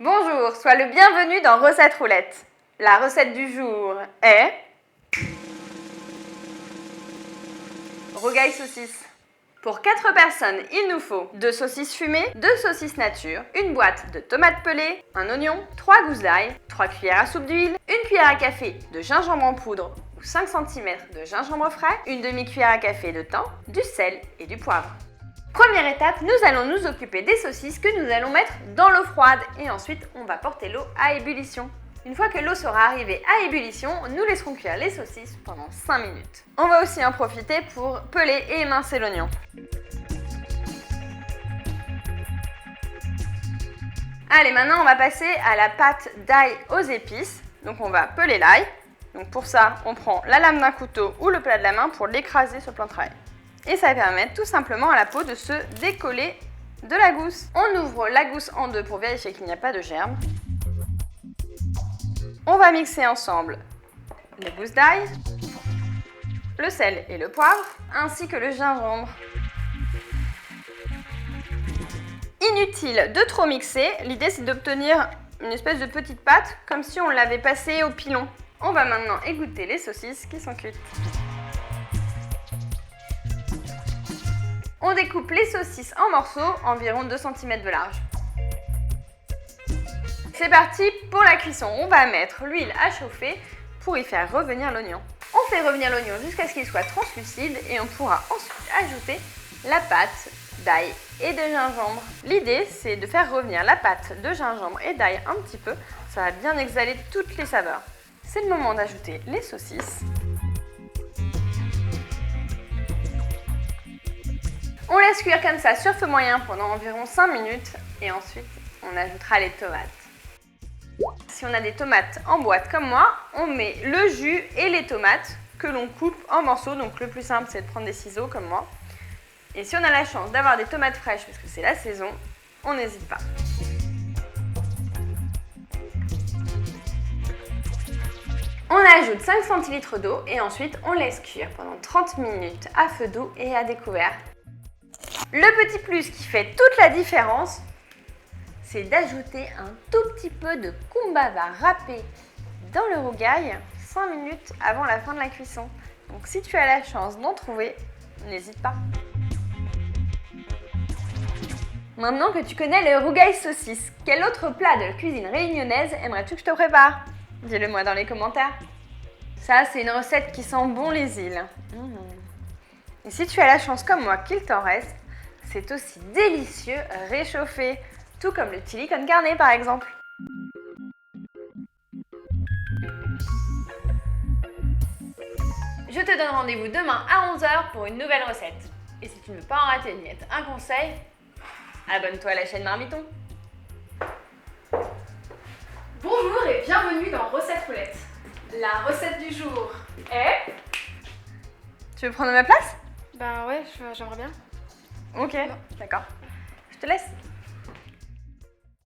Bonjour, sois le bienvenu dans Recette Roulette. La recette du jour est rougail saucisse. Pour 4 personnes, il nous faut 2 saucisses fumées, 2 saucisses nature, une boîte de tomates pelées, un oignon, 3 gousses d'ail, 3 cuillères à soupe d'huile, une cuillère à café de gingembre en poudre ou 5 cm de gingembre frais, une demi-cuillère à café de thym, du sel et du poivre. Première étape, nous allons nous occuper des saucisses que nous allons mettre dans l'eau froide et ensuite on va porter l'eau à ébullition. Une fois que l'eau sera arrivée à ébullition, nous laisserons cuire les saucisses pendant 5 minutes. On va aussi en profiter pour peler et émincer l'oignon. Allez, maintenant on va passer à la pâte d'ail aux épices. Donc on va peler l'ail. Donc pour ça, on prend la lame d'un couteau ou le plat de la main pour l'écraser sur le plan de travail. Et ça va permettre tout simplement à la peau de se décoller de la gousse. On ouvre la gousse en deux pour vérifier qu'il n'y a pas de germes. On va mixer ensemble les gousses d'ail, le sel et le poivre, ainsi que le gingembre. Inutile de trop mixer, l'idée c'est d'obtenir une espèce de petite pâte, comme si on l'avait passée au pilon. On va maintenant égoutter les saucisses qui sont cuites. On découpe les saucisses en morceaux, environ 2 cm de large. C'est parti pour la cuisson. On va mettre l'huile à chauffer pour y faire revenir l'oignon. On fait revenir l'oignon jusqu'à ce qu'il soit translucide et on pourra ensuite ajouter la pâte d'ail et de gingembre. L'idée, c'est de faire revenir la pâte de gingembre et d'ail un petit peu. Ça va bien exhaler toutes les saveurs. C'est le moment d'ajouter les saucisses. On laisse cuire comme ça sur feu moyen pendant environ 5 minutes et ensuite on ajoutera les tomates. Si on a des tomates en boîte comme moi, on met le jus et les tomates que l'on coupe en morceaux. Donc le plus simple c'est de prendre des ciseaux comme moi. Et si on a la chance d'avoir des tomates fraîches parce que c'est la saison, on n'hésite pas. On ajoute 5 cl d'eau et ensuite on laisse cuire pendant 30 minutes à feu doux et à découvert. Le petit plus qui fait toute la différence, c'est d'ajouter un tout petit peu de kumbaba râpé dans le rougail 5 minutes avant la fin de la cuisson. Donc si tu as la chance d'en trouver, n'hésite pas. Maintenant que tu connais le rougail saucisse, quel autre plat de cuisine réunionnaise aimerais-tu que je te prépare? Dis-le moi dans les commentaires. Ça, c'est une recette qui sent bon les îles. Et si tu as la chance comme moi qu'il t'en reste, c'est aussi délicieux réchauffé, tout comme le chili con carne par exemple. Je te donne rendez-vous demain à 11 h pour une nouvelle recette. Et si tu ne veux pas en rater une miette, un conseil, abonne-toi à la chaîne Marmiton. Bonjour et bienvenue dans Recette Roulette. La recette du jour est... Tu veux prendre ma place? Ben ouais, j'aimerais bien. Ok, d'accord. Je te laisse.